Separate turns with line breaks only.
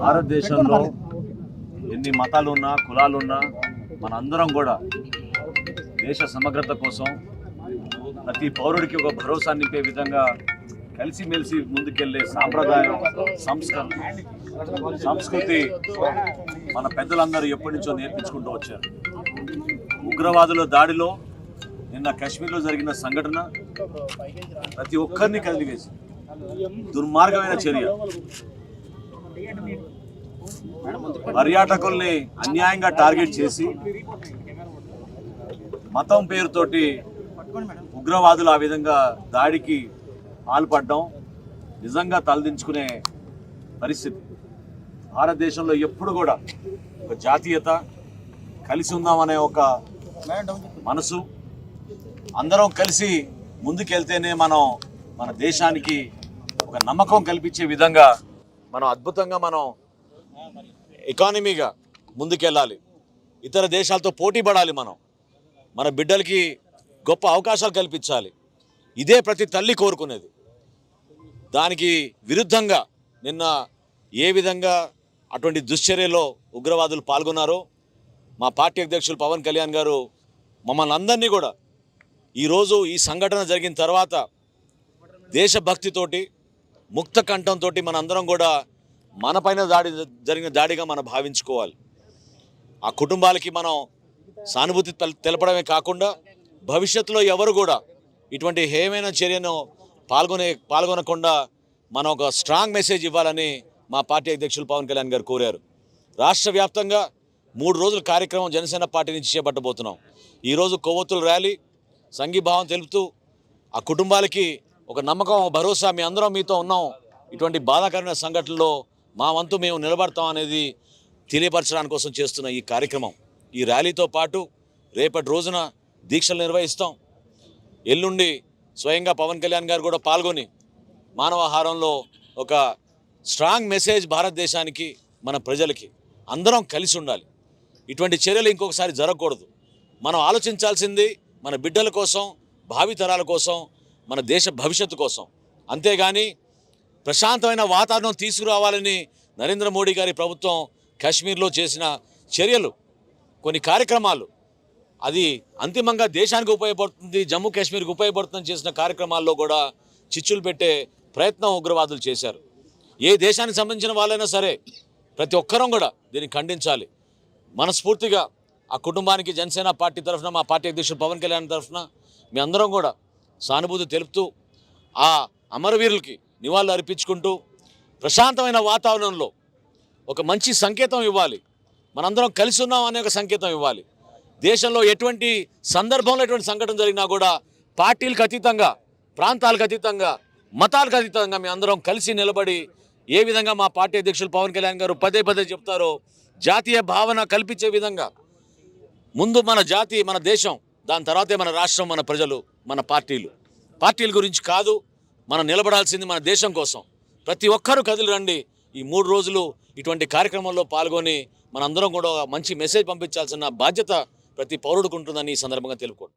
భారతదేశంలో ఎన్ని మతాలున్నా కులాలున్నా మనందరం కూడా దేశ సమగ్రత కోసం ప్రతి పౌరుడికి ఒక భరోసా నింపే విధంగా కలిసిమెలిసి ముందుకెళ్లే సాంప్రదాయం సంస్కృతి మన పెద్దలందరూ ఎప్పటి నుంచో నేర్పించుకుంటూ వచ్చారు. ఉగ్రవాదుల దాడిలో నిన్న కాశ్మీర్లో జరిగిన సంఘటన ప్రతి ఒక్కరిని కదిలివేసి దుర్మార్గమైన చర్య. పర్యాటకుల్ని అన్యాయంగా టార్గెట్ చేసి మతం పేరుతోటి ఉగ్రవాదులు ఆ విధంగా దాడికి పాల్పడడం నిజంగా తలదించుకునే పరిస్థితి. భారతదేశంలో ఎప్పుడు కూడా ఒక జాతీయత, కలిసి ఉందామనే ఒక మనసు, అందరం కలిసి ముందుకెళ్తేనే మనం మన దేశానికి ఒక నమ్మకం కల్పించే విధంగా మనం అద్భుతంగా ఎకానమీగా ముందుకెళ్ళాలి. ఇతర దేశాలతో పోటీ పడాలి. మన బిడ్డలకి గొప్ప అవకాశాలు కల్పించాలి. ఇదే ప్రతి తల్లి కోరుకునేది. దానికి విరుద్ధంగా నిన్న ఏ విధంగా అటువంటి దుశ్చర్యలో ఉగ్రవాదులు పాల్గొన్నారో మా పార్టీ అధ్యక్షులు పవన్ కళ్యాణ్ గారు మమ్మల్ని అందరినీ కూడా ఈరోజు ఈ సంఘటన జరిగిన తర్వాత దేశభక్తితోటి ముక్త కంఠంతో మనందరం కూడా మనపైన జరిగిన దాడిగా మనం భావించుకోవాలి. ఆ కుటుంబాలకి మనం సానుభూతి తెలపడమే కాకుండా భవిష్యత్తులో ఎవరు కూడా ఇటువంటి హేయమైన చర్యను పాల్గొనకుండా మనం ఒక స్ట్రాంగ్ మెసేజ్ ఇవ్వాలని మా పార్టీ అధ్యక్షులు పవన్ కళ్యాణ్ గారు కోరారు. రాష్ట్ర వ్యాప్తంగా 3 రోజుల కార్యక్రమం జనసేన పార్టీ నుంచి చేపట్టబోతున్నాం. ఈరోజు కొవ్వొత్తుల ర్యాలీ, సంఘీభావం తెలుపుతూ ఆ కుటుంబాలకి ఒక నమ్మకం, భరోసా, మీ అందరం మీతో ఉన్నాం, ఇటువంటి బాధాకరమైన సంఘటనలో మా వంతు మేము నిలబడతాం అనేది తెలియపరచడానికి కోసం చేస్తున్న ఈ కార్యక్రమం. ఈ ర్యాలీతో పాటు రేపటి రోజున దీక్షలు నిర్వహిస్తాం. ఎల్లుండి స్వయంగా పవన్ కళ్యాణ్ గారు కూడా పాల్గొని మానవాహారంలో ఒక స్ట్రాంగ్ మెసేజ్ భారతదేశానికి, మన ప్రజలకి అందరం కలిసి ఉండాలి. ఇటువంటి చర్యలు ఇంకొకసారి జరగకూడదు. మనం ఆలోచించాల్సింది మన బిడ్డల కోసం, భావితరాల కోసం, మన దేశ భవిష్యత్తు కోసం. అంతేగాని ప్రశాంతమైన వాతావరణం తీసుకురావాలని నరేంద్ర మోడీ గారి ప్రభుత్వం కాశ్మీర్లో చేసిన చర్యలు, కొన్ని కార్యక్రమాలు, అది అంతిమంగా దేశానికి ఉపయోగపడుతుంది, జమ్మూ కాశ్మీర్కి ఉపయోగపడుతుందని చేసిన కార్యక్రమాల్లో కూడా చిచ్చులు పెట్టే ప్రయత్నం ఉగ్రవాదులు చేశారు. ఏ దేశానికి సంబంధించిన వాళ్ళైనా సరే ప్రతి ఒక్కరం కూడా దీన్ని ఖండించాలి. మనస్ఫూర్తిగా ఆ కుటుంబానికి జనసేన పార్టీ తరఫున, మా పార్టీ అధ్యక్షుడు పవన్ కళ్యాణ్ తరఫున మీ అందరం కూడా సానుభూతి తెలుపుతూ ఆ అమరవీరులకి నివాళులు అర్పించుకుంటూ ప్రశాంతమైన వాతావరణంలో ఒక మంచి సంకేతం ఇవ్వాలి. మనందరం కలిసి ఉన్నాం అనే ఒక సంకేతం ఇవ్వాలి. దేశంలో ఎటువంటి సందర్భంలో ఎటువంటి సంఘటన జరిగినా కూడా పార్టీలకు అతీతంగా, ప్రాంతాలకు అతీతంగా, మతాలకు అతీతంగా మీ అందరం కలిసి నిలబడి ఏ విధంగా మా పార్టీ అధ్యక్షులు పవన్ కళ్యాణ్ గారు పదే చెప్తారో జాతీయ భావన కల్పించే విధంగా ముందు మన జాతి, మన దేశం, దాని తర్వాతే మన రాష్ట్రం, మన ప్రజలు, మన పార్టీల గురించి కాదు. మనం నిలబడాల్సింది మన దేశం కోసం. ప్రతి ఒక్కరూ కదిలి రండి. ఈ 3 రోజులు ఇటువంటి కార్యక్రమంలో పాల్గొని మనందరం కూడా మంచి మెసేజ్ పంపించాల్సిన బాధ్యత ప్రతి పౌరుడికి ఉంటుందని ఈ సందర్భంగా తెలుపుకోండి.